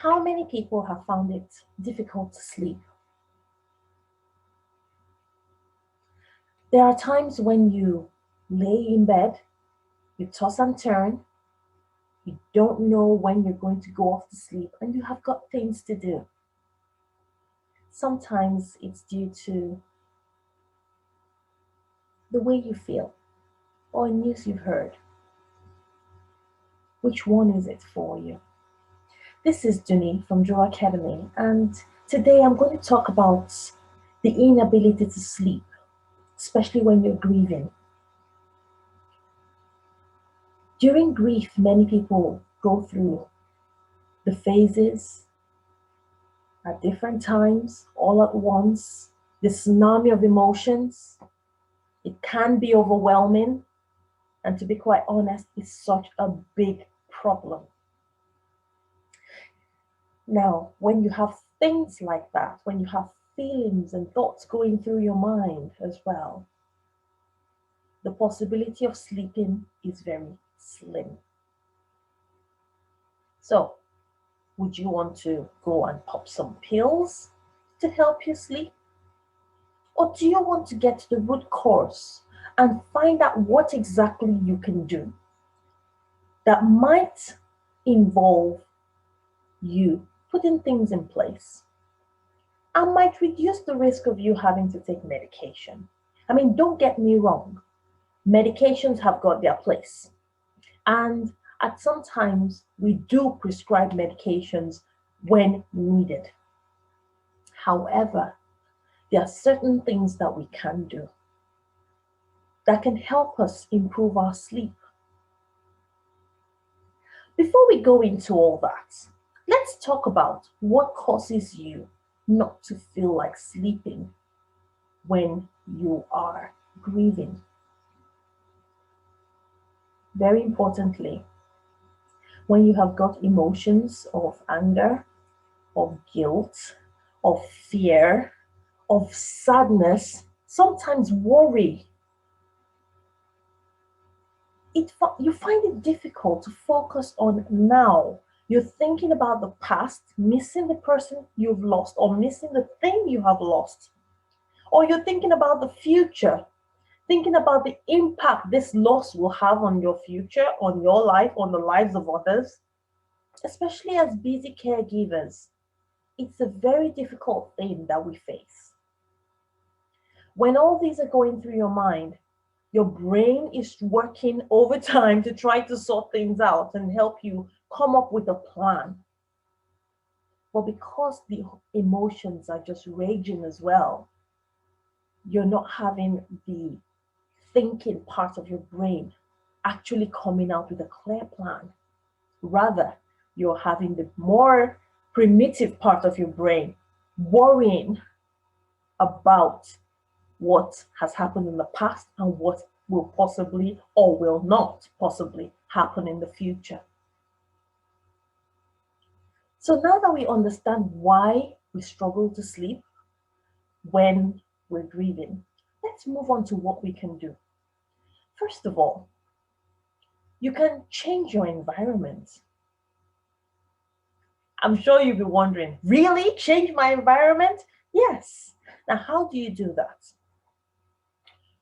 How many people have found it difficult to sleep? There are times when you lay in bed, you toss and turn, you don't know when you're going to go off to sleep, and you have got things to do. Sometimes it's due to the way you feel or news you've heard. Which one is it for you? This is Duni from Joe Academy, and today I'm going to talk about the inability to sleep, especially when you're grieving. During grief, many people go through the phases at different times, all at once, the tsunami of emotions. It can be overwhelming, and to be quite honest, it's such a big problem. Now, when you have things like that, when you have feelings and thoughts going through your mind as well, the possibility of sleeping is very slim. So, would you want to go and pop some pills to help you sleep? Or do you want to get to the root cause and find out what exactly you can do that might involve you putting things in place and might reduce the risk of you having to take medication? I mean, don't get me wrong, medications have got their place. And at some times, we do prescribe medications when needed. However, there are certain things that we can do that can help us improve our sleep. Before we go into all that, let's talk about what causes you not to feel like sleeping when you are grieving. Very importantly, when you have got emotions of anger, of guilt, of fear, of sadness, sometimes worry, you find it difficult to focus on now. You're thinking about the past, missing the person you've lost, or missing the thing you have lost. Or you're thinking about the future, thinking about the impact this loss will have on your future, on your life, on the lives of others. Especially as busy caregivers, it's a very difficult thing that we face. When all these are going through your mind, your brain is working overtime to try to sort things out and help you come up with a plan. But because the emotions are just raging as well, you're not having the thinking part of your brain actually coming out with a clear plan. Rather, you're having the more primitive part of your brain worrying about what has happened in the past and what will possibly or will not possibly happen in the future. So now that we understand why we struggle to sleep when we're grieving, let's move on to what we can do. First of all, you can change your environment. I'm sure you'll be wondering, really? Change my environment? Yes. Now, how do you do that?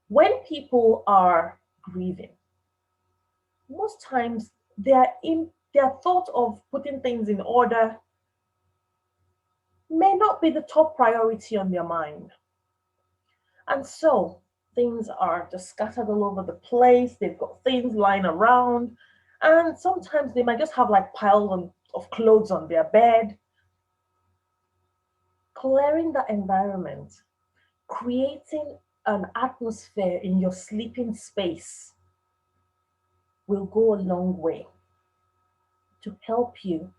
When people are grieving, most times their thought of putting things in order may not be the top priority on their mind. And so things are just scattered all over the place. They've got things lying around. And sometimes they might just have like piles of clothes on their bed. Clearing the environment, creating an atmosphere in your sleeping space will go a long way to help you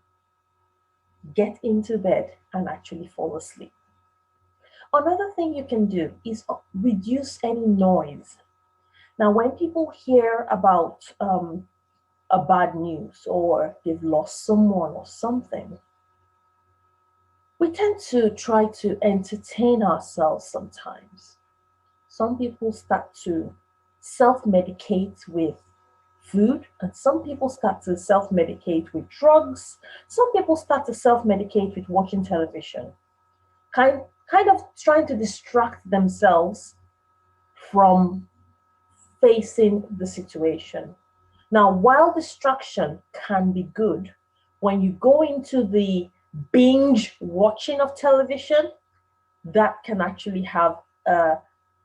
get into bed and actually fall asleep. Another thing you can do is reduce any noise. Now, when people hear about a bad news or they've lost someone or something, we tend to try to entertain ourselves sometimes. Some people start to self medicate with food, and some people start to self-medicate with drugs. Some people start to self-medicate with watching television, kind of trying to distract themselves from facing the situation. Now, while distraction can be good, when you go into the binge watching of television, that can actually have a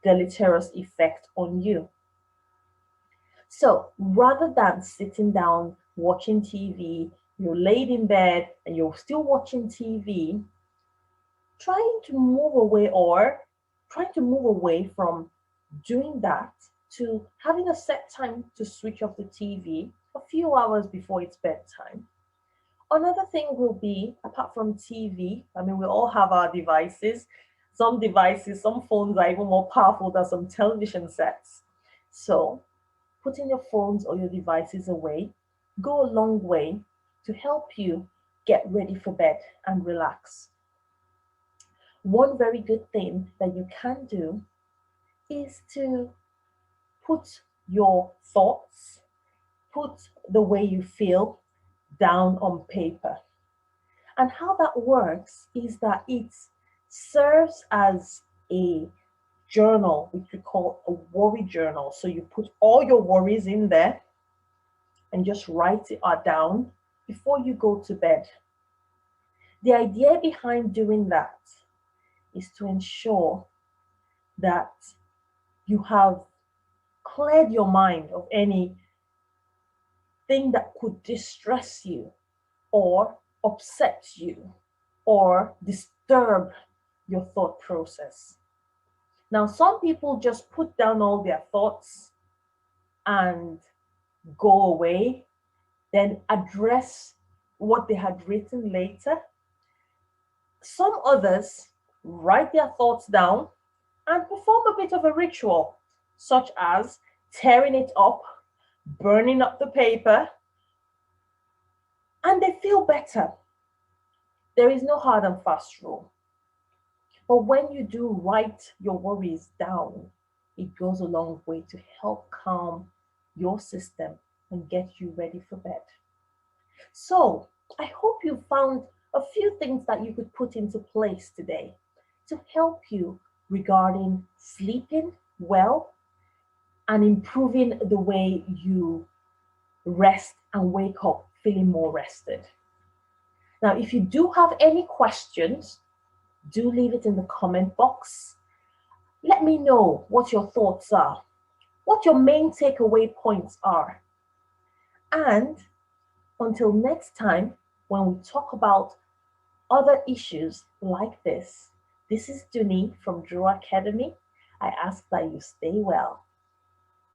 deleterious effect on you. So rather than sitting down watching TV, you're laid in bed and you're still watching TV, trying to move away or trying to move away from doing that to having a set time to switch off the TV a few hours before it's bedtime. Another thing will be, apart from TV, I mean, we all have our devices. Some devices, some phones are even more powerful than some television sets. So, putting your phones or your devices away go a long way to help you get ready for bed and relax. One very good thing that you can do is to put your thoughts, put the way you feel down on paper. And how that works is that it serves as a journal, which we call a worry journal. So you put all your worries in there and just write it down before you go to bed. The idea behind doing that is to ensure that you have cleared your mind of anything that could distress you or upset you or disturb your thought process. Now, some people just put down all their thoughts and go away, then address what they had written later. Some others write their thoughts down and perform a bit of a ritual, such as tearing it up, burning up the paper, and they feel better. There is no hard and fast rule. But when you do write your worries down, it goes a long way to help calm your system and get you ready for bed. So, I hope you found a few things that you could put into place today to help you regarding sleeping well and improving the way you rest and wake up feeling more rested. Now, if you do have any questions, do leave it in the comment box. Let me know what your thoughts are, what your main takeaway points are. And until next time, when we talk about other issues like this is Duni from Drew Academy. I ask that you stay well.